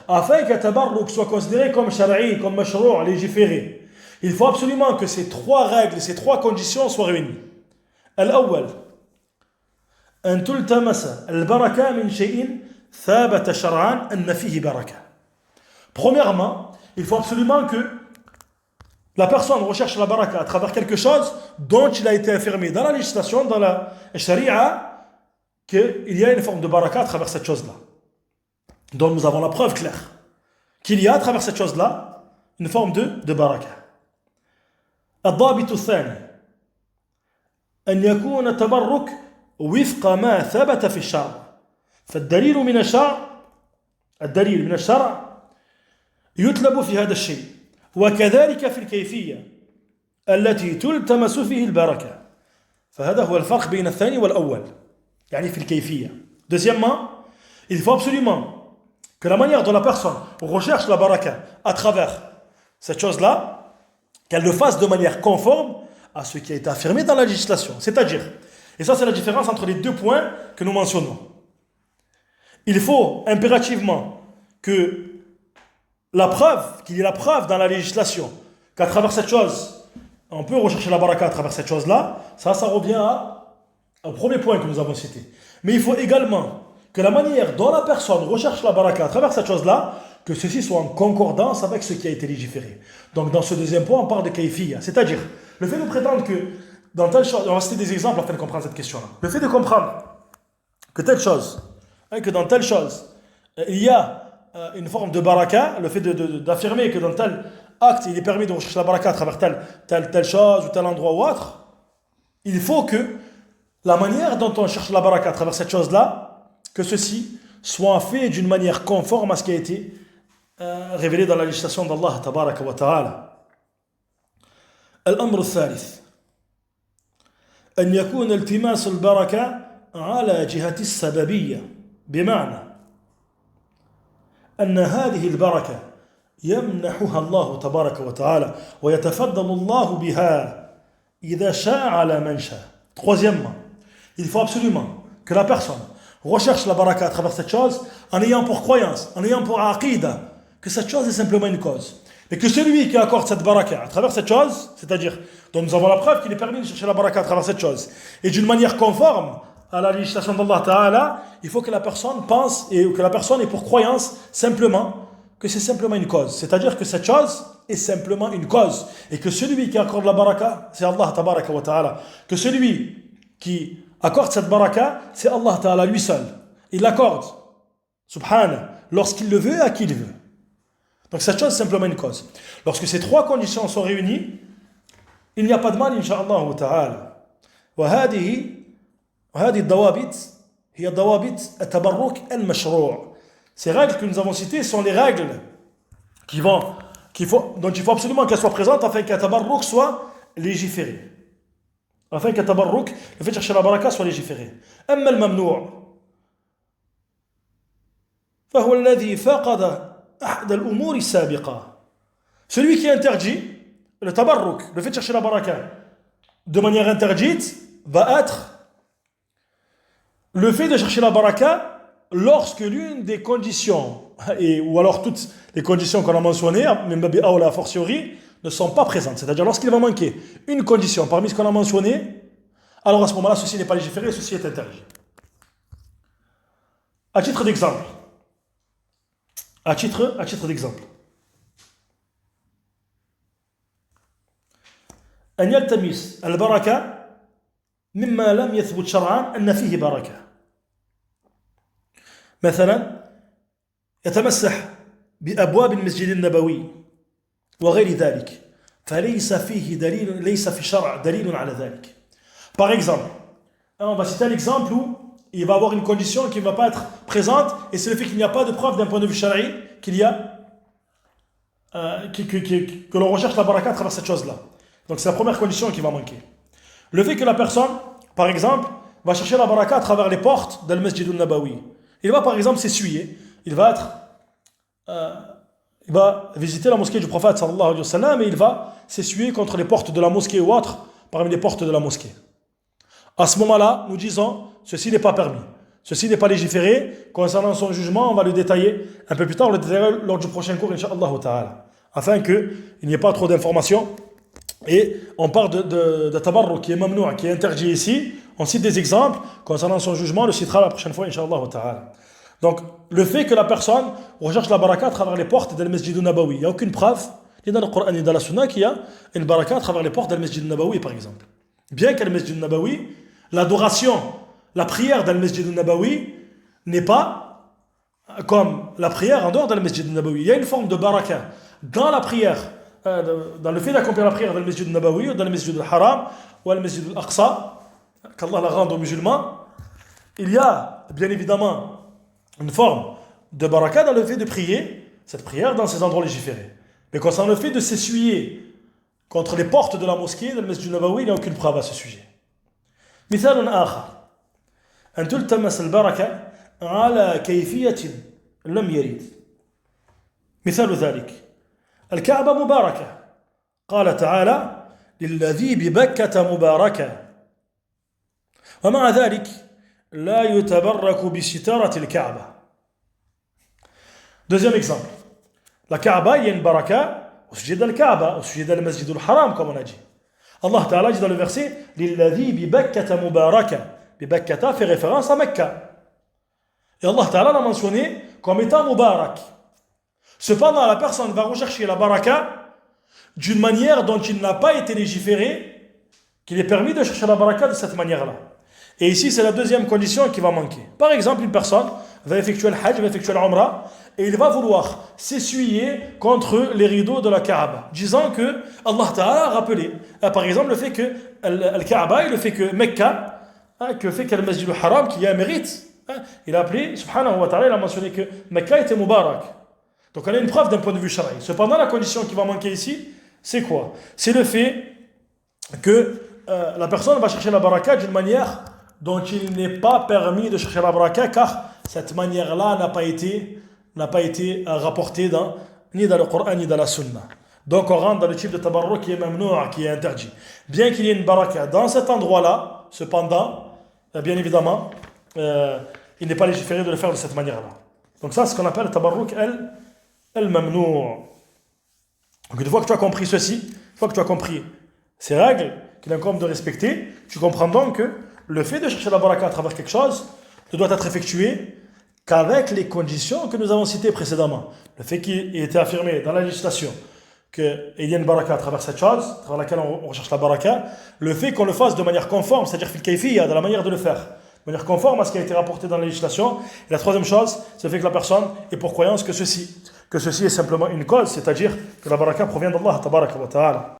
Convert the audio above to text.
afin qu'un tabarruk soit considéré comme shara'i, comme mashrou', légiféré, il faut absolument que ces trois règles, ces trois conditions soient réunies. Al-awwal, أن تلتمس البركة من شيء ثابت شرعا أن فيه بركة. Premièrement, il faut absolument que la personne recherche la baraka à travers quelque chose dont il a été affirmé dans la législation, dans la sharia, qu'il y a une forme de baraka à travers cette chose-là. Donc nous avons la preuve claire qu'il y a à travers cette chose-là une forme de baraka. الضابط الثاني أن يكون التبرك وفق ما ثبت في الشرع. فالدليل من الشرع يطلب في هذا الشيء وكذلك في الكيفية التي تلتمس فيه البركة. فهذا هو الفرق بين الثاني والأول، يعني في الكيفية. Deuxièmement, il faut absolument que la manière dont la personne recherche la baraka à travers cette chose-là, qu'elle le fasse de manière conforme à ce qui a été affirmé dans la législation. C'est-à-dire, et ça c'est la différence entre les deux points que nous mentionnons. Il faut impérativement que la preuve, qu'il y ait la preuve dans la législation qu'à travers cette chose, on peut rechercher la baraka à travers cette chose-là, ça revient au premier point que nous avons cité. Mais il faut également que la manière dont la personne recherche la baraka à travers cette chose-là, que ceci soit en concordance avec ce qui a été légiféré. Donc dans ce deuxième point, on parle de kayfiyya, c'est-à-dire le fait de prétendre que dans telle chose, on va citer des exemples afin de comprendre cette question-là. Le fait de comprendre que telle chose, que dans telle chose, il y a une forme de baraka, le fait d'affirmer que dans tel acte, il est permis de rechercher la baraka à travers telle chose ou tel endroit ou autre, il faut que la manière dont on cherche la baraka à travers cette chose-là, que ceci soit fait d'une manière conforme à ce qui a été révélé dans la législation d'Allah tabaraka wa ta'ala. Al-amr al-thalith, أن يكون التماس البركة على جهة السببية، بمعنى أن هذه البركة يمنحها الله تبارك وتعالى ويتفضل الله بها إذا شاء على من شاء. Troisièmement, il faut absolument que la personne recherche la baraka à travers cette chose en ayant pour croyance, en ayant pour aqida que cette chose est simplement une cause. Et que celui qui accorde cette baraka à travers cette chose, c'est-à-dire dont nous avons la preuve qu'il est permis de chercher la baraka à travers cette chose, et d'une manière conforme à la législation d'Allah Ta'ala, il faut que la personne pense et que la personne ait pour croyance simplement que c'est simplement une cause. C'est-à-dire que cette chose est simplement une cause. Et que celui qui accorde la baraka, c'est Allah Tabaraka wa Ta'ala. Que celui qui accorde cette baraka, c'est Allah Ta'ala lui seul. Il l'accorde, subhanahu, lorsqu'il le veut et à qui il veut. Donc cette chose est simplement une cause. Lorsque ces trois conditions sont réunies, il n'y a pas de mal, incha'Allah ta'ala. وهذه الضوابط هي ضوابط التبرك المشروع. Ces règles que nous avons citées sont les règles dont il faut absolument qu'elles soient présentes afin qu'un tabarruk soit légiféré. Afin qu'un tabarruk, le fait de chercher la baraka, soit légiféré. أما الممنوع فهو الذي فقد أحد الأمور السابقة. Celui qui est interdit, le tabarruk, le fait de chercher la baraka de manière interdite, va être le fait de chercher la baraka lorsque l'une des conditions, ou alors toutes les conditions qu'on a mentionnées, même a fortiori, ne sont pas présentes. C'est-à-dire lorsqu'il va manquer une condition parmi ce qu'on a mentionné, alors à ce moment-là, ceci n'est pas légiféré, ceci est interdit. À titre d'exemple, أن يلتمس البركة مما لم يثبت شرعا أن فيه بركة. مثلا يتمسح بأبواب المسجد النبوي وغير ذلك فليس فيه دليل، ليس في الشرع دليل على ذلك. Par exemple, on va citer l'exemple où il va avoir une condition qui ne va pas être présente, et c'est le fait qu'il n'y a pas de preuve d'un point de vue shari'i qu'il y a que l'on recherche la baraka à travers cette chose-là. Donc c'est la première condition qui va manquer. Le fait que la personne, par exemple, va chercher la baraka à travers les portes de Masjid al-Nabawi. Il va par exemple s'essuyer, il va visiter la mosquée du prophète sallallahu alayhi wa sallam, et il va s'essuyer contre les portes de la mosquée ou autre parmi les portes de la mosquée. À ce moment-là, nous disons, ceci n'est pas permis. Ceci n'est pas légiféré. Concernant son jugement, on va le détailler un peu plus tard, on le détaillera lors du prochain cours, Inch'Allah ta'ala. Afin qu'il n'y ait pas trop d'informations. Et on parle de tabarruk qui est mamnou', qui est interdit ici. On cite des exemples. Concernant son jugement, on le citera la prochaine fois, Inch'Allah ta'ala. Donc, le fait que la personne recherche la baraka à travers les portes de Masjid al-Nabawi, il n'y a aucune preuve, ni dans le Coran ni dans la Sunna, qu'il y a une baraka à travers les portes de Masjid al-Nabawi, par exemple. Bien qu'à Masjid al-Nabawi, l'adoration, la prière dans le Masjid al-Nabawi n'est pas comme la prière en dehors de Masjid al-Nabawi. Il y a une forme de baraka dans la prière, dans le fait d'accomplir la prière dans le Masjid al-Nabawi ou dans le Masjid al-Haram ou le Masjid al-Aqsa, qu'Allah la rende aux musulmans. Il y a bien évidemment une forme de baraka dans le fait de prier cette prière dans ces endroits légiférés. Mais concernant le fait de s'essuyer contre les portes de la mosquée, dans le Masjid al-Nabawi, il n'y a aucune preuve à ce sujet. مثال آخر أن تلتمس البركة على كيفية لم يرد. مثال ذلك الكعبة مباركة قال تعالى للذي ببكة مباركة ومع ذلك لا يتبرك بستارة الكعبة. Deuxième exemple, la Kaaba, il y a une baraka au sujet de la Kaaba, au sujet de Masjid al-Haram, comme on a dit. Allah Ta'ala dit dans le verset لِلَّذِي بِبَكَّةَ مُبَارَكَةً. Bibakkata fait référence à Mecca. Et Allah Ta'ala l'a mentionné comme étant Mubarak. Cependant, la personne va rechercher la baraka d'une manière dont il n'a pas été légiféré, qu'il est permis de chercher la baraka de cette manière-là. Et ici, c'est la deuxième condition qui va manquer. Par exemple, une personne va effectuer le hajj, va effectuer l'umrah, et il va vouloir s'essuyer contre les rideaux de la Kaaba, disant que Allah Ta'ala a rappelé. Par exemple, le fait que Al-Kaaba et le fait que Mecca, que fait qu'Al Masjid al-Haram, qui a un mérite, il a appelé, subhanahu wa ta'ala, il a mentionné que Mecca était Mubarak. Donc on a une preuve d'un point de vue shari. Cependant, la condition qui va manquer ici, c'est quoi? C'est le fait que la personne va chercher la baraka d'une manière dont il n'est pas permis de chercher la baraka, car cette manière-là n'a pas été rapportée ni dans le Coran ni dans la Sunna. Donc on rentre dans le type de tabarruk qui est mamnou', qui est interdit. Bien qu'il y ait une baraka dans cet endroit-là, cependant, bien évidemment, il n'est pas légiféré de le faire de cette manière-là. Donc ça, c'est ce qu'on appelle le tabarruk al-mamnou'. Donc une fois que tu as compris ceci, une fois que tu as compris ces règles qu'il incombe de respecter, tu comprends donc que le fait de chercher la baraka à travers quelque chose ne doit être effectué qu'avec les conditions que nous avons citées précédemment. Le fait qu'il ait été affirmé dans la législation qu'il y a une baraka à travers cette chose, à travers laquelle on recherche la baraka, le fait qu'on le fasse de manière conforme, c'est-à-dire fil kayfiyya, de la manière de le faire, de manière conforme à ce qui a été rapporté dans la législation. Et la troisième chose, c'est le fait que la personne ait pour croyance que ceci est simplement une cause, c'est-à-dire que la baraka provient d'Allah tabaraka wa ta'ala.